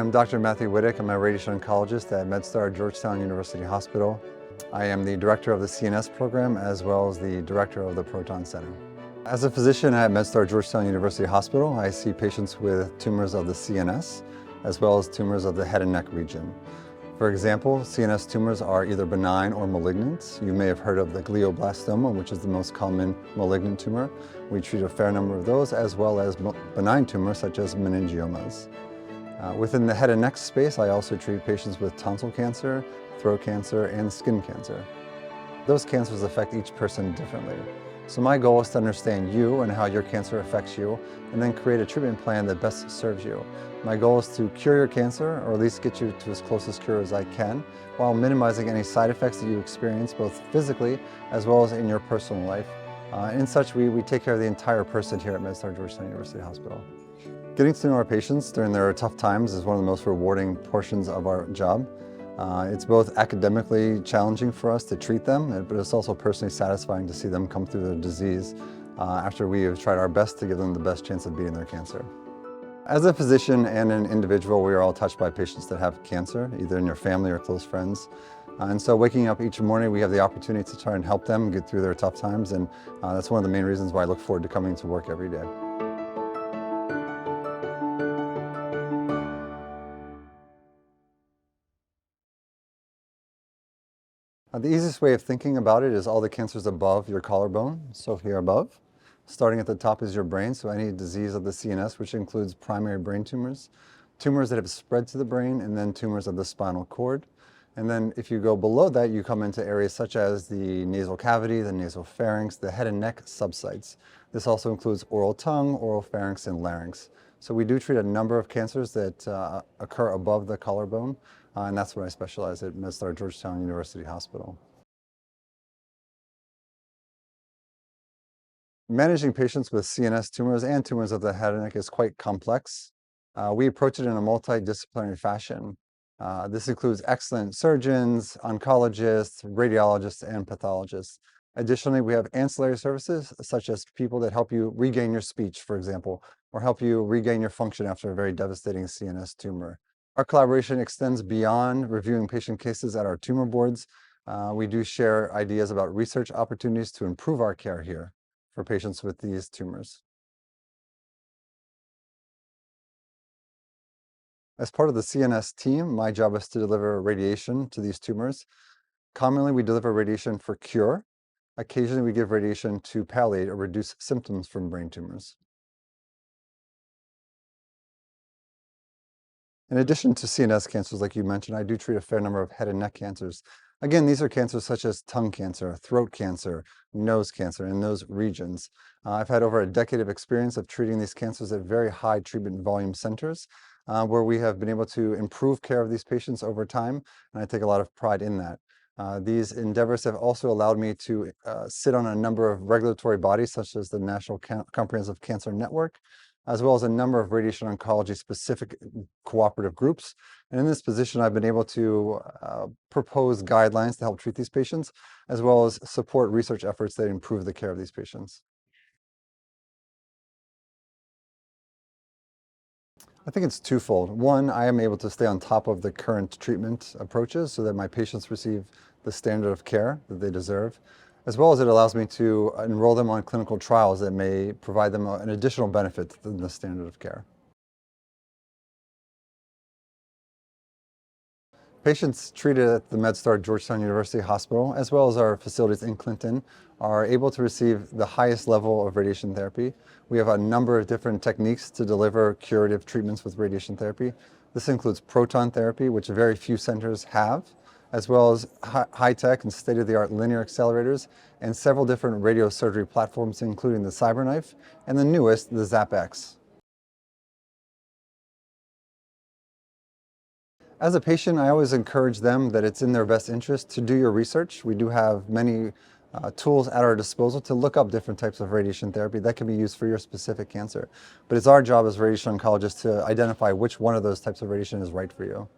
I'm Dr. Matthew Witek. I'm a radiation oncologist at MedStar Georgetown University Hospital. I am the director of the CNS program as well as the director of the Proton Center. As a physician at MedStar Georgetown University Hospital, I see patients with tumors of the CNS as well as tumors of the head and neck region. For example, CNS tumors are either benign or malignant. You may have heard of the glioblastoma, which is the most common malignant tumor. We treat a fair number of those, as well as benign tumors such as meningiomas. Within the head and neck space, I also treat patients with tonsil cancer, throat cancer, and skin cancer. Those cancers affect each person differently. So my goal is to understand you and how your cancer affects you, and then create a treatment plan that best serves you. My goal is to cure your cancer, or at least get you to as close as cure as I can, while minimizing any side effects that you experience both physically as well as in your personal life. In such, we take care of the entire person here at MedStar Georgetown University Hospital. Getting to know our patients during their tough times is one of the most rewarding portions of our job. It's both academically challenging for us to treat them, but it's also personally satisfying to see them come through their disease after we have tried our best to give them the best chance of beating their cancer. As a physician and an individual, we are all touched by patients that have cancer, either in your family or close friends. And so waking up each morning, we have the opportunity to try and help them get through their tough times, and that's one of the main reasons why I look forward to coming to work every day. The easiest way of thinking about it is all the cancers above your collarbone, so here above. Starting at the top is your brain, so any disease of the CNS, which includes primary brain tumors, tumors that have spread to the brain, and then tumors of the spinal cord. And then if you go below that, you come into areas such as the nasal cavity, the nasopharynx, the head and neck subsites. This also includes oral tongue, oral pharynx, and larynx. So we do treat a number of cancers that occur above the collarbone, and that's where I specialize at MedStar Georgetown University Hospital. Managing patients with CNS tumors and tumors of the head and neck is quite complex. We approach it in a multidisciplinary fashion. This includes excellent surgeons, oncologists, radiologists, and pathologists. Additionally, we have ancillary services such as people that help you regain your speech, for example, or help you regain your function after a very devastating CNS tumor. Our collaboration extends beyond reviewing patient cases at our tumor boards. We do share ideas about research opportunities to improve our care here for patients with these tumors. As part of the CNS team, my job is to deliver radiation to these tumors. Commonly, we deliver radiation for cure. Occasionally, we give radiation to palliate or reduce symptoms from brain tumors. In addition to CNS cancers, like you mentioned, I do treat a fair number of head and neck cancers. Again, these are cancers such as tongue cancer, throat cancer, nose cancer, in those regions. I've had over a decade of experience of treating these cancers at very high treatment volume centers, where we have been able to improve care of these patients over time, and I take a lot of pride in that. These endeavors have also allowed me to sit on a number of regulatory bodies, such as the National Comprehensive Cancer Network, as well as a number of radiation oncology specific cooperative groups. And in this position, I've been able to propose guidelines to help treat these patients, as well as support research efforts that improve the care of these patients. I think it's twofold. One, I am able to stay on top of the current treatment approaches so that my patients receive the standard of care that they deserve, as well as it allows me to enroll them on clinical trials that may provide them an additional benefit than the standard of care. Patients treated at the MedStar Georgetown University Hospital, as well as our facilities in Clinton, are able to receive the highest level of radiation therapy. We have a number of different techniques to deliver curative treatments with radiation therapy. This includes proton therapy, which very few centers have, as well as high-tech and state-of-the-art linear accelerators, and several different radiosurgery platforms, including the CyberKnife, and the newest, the ZapX. As a patient, I always encourage them that it's in their best interest to do your research. We do have many tools at our disposal to look up different types of radiation therapy that can be used for your specific cancer. But it's our job as radiation oncologists to identify which one of those types of radiation is right for you.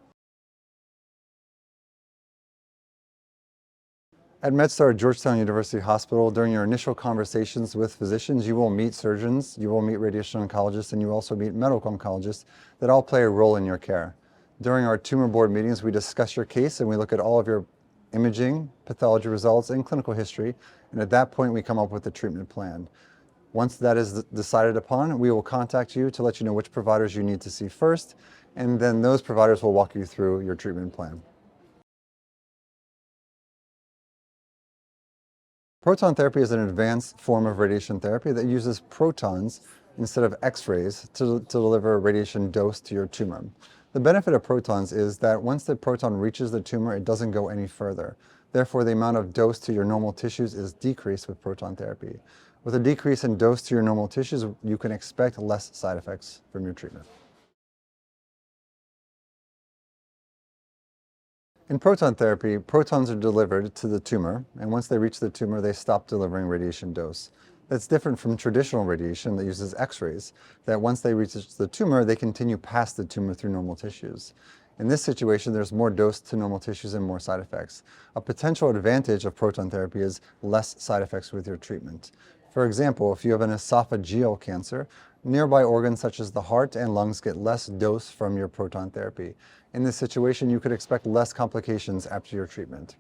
At MedStar Georgetown University Hospital, during your initial conversations with physicians, you will meet surgeons, you will meet radiation oncologists, and you also meet medical oncologists that all play a role in your care. During our tumor board meetings, we discuss your case and we look at all of your imaging, pathology results, and clinical history. And at that point, we come up with a treatment plan. Once that is decided upon, we will contact you to let you know which providers you need to see first, and then those providers will walk you through your treatment plan. Proton therapy is an advanced form of radiation therapy that uses protons instead of X-rays to deliver a radiation dose to your tumor. The benefit of protons is that once the proton reaches the tumor, it doesn't go any further. Therefore, the amount of dose to your normal tissues is decreased with proton therapy. With a decrease in dose to your normal tissues, you can expect less side effects from your treatment. In proton therapy, protons are delivered to the tumor, and once they reach the tumor, they stop delivering radiation dose. That's different from traditional radiation that uses X-rays, that once they reach the tumor, they continue past the tumor through normal tissues. In this situation, there's more dose to normal tissues and more side effects. A potential advantage of proton therapy is less side effects with your treatment. For example, if you have an esophageal cancer, nearby organs such as the heart and lungs get less dose from your proton therapy. In this situation, you could expect less complications after your treatment.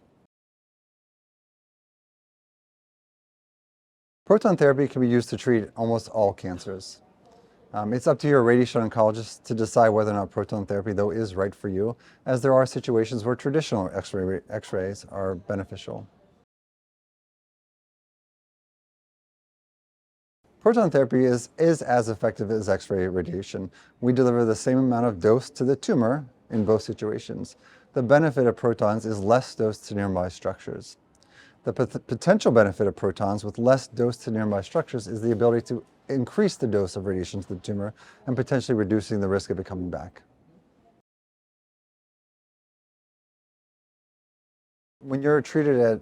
Proton therapy can be used to treat almost all cancers. It's up to your radiation oncologist to decide whether or not proton therapy, though, is right for you, as there are situations where traditional X-rays are beneficial. Proton therapy is as effective as X-ray radiation. We deliver the same amount of dose to the tumor in both situations. The benefit of protons is less dose to nearby structures. The potential benefit of protons with less dose to nearby structures is the ability to increase the dose of radiation to the tumor and potentially reducing the risk of it coming back. When you're treated at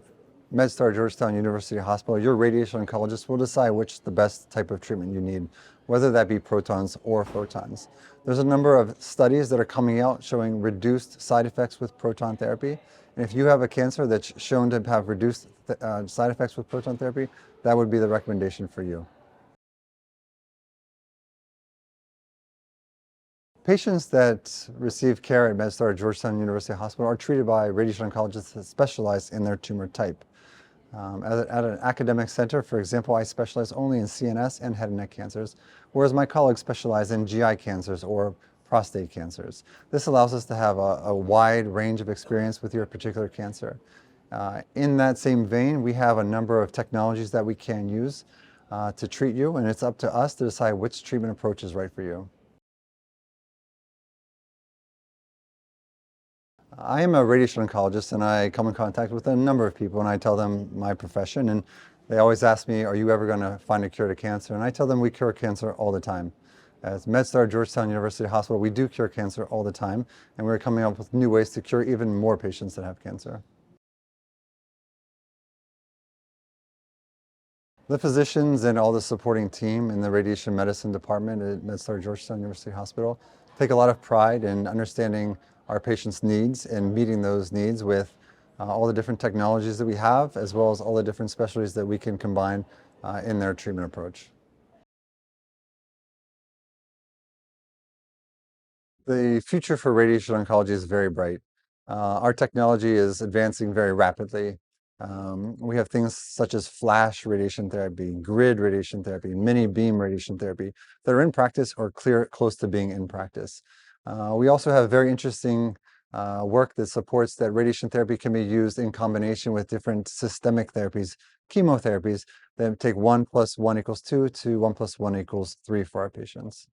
MedStar Georgetown University Hospital, your radiation oncologist will decide which the best type of treatment you need, whether that be protons or photons. There's a number of studies that are coming out showing reduced side effects with proton therapy. And if you have a cancer that's shown to have reduced side effects with proton therapy, that would be the recommendation for you. Patients that receive care at MedStar Georgetown University Hospital are treated by radiation oncologists that specialize in their tumor type. At an academic center, for example, I specialize only in CNS and head and neck cancers, whereas my colleagues specialize in GI cancers or prostate cancers. This allows us to have a wide range of experience with your particular cancer. In that same vein, we have a number of technologies that we can use to treat you, and it's up to us to decide which treatment approach is right for you. I am a radiation oncologist, and I come in contact with a number of people, and I tell them my profession, and they always ask me, are you ever going to find a cure to cancer? And I tell them we cure cancer all the time. At MedStar Georgetown University Hospital, we do cure cancer all the time, and we're coming up with new ways to cure even more patients that have cancer. The physicians and all the supporting team in the radiation medicine department at MedStar Georgetown University Hospital take a lot of pride in understanding our patients' needs and meeting those needs with all the different technologies that we have, as well as all the different specialties that we can combine in their treatment approach. The future for radiation oncology is very bright. Our technology is advancing very rapidly. We have things such as flash radiation therapy, grid radiation therapy, mini beam radiation therapy that are in practice or close to being in practice. We also have very interesting work that supports that radiation therapy can be used in combination with different systemic therapies, chemotherapies that take 1 + 1 = 2 to 1 + 1 = 3 for our patients.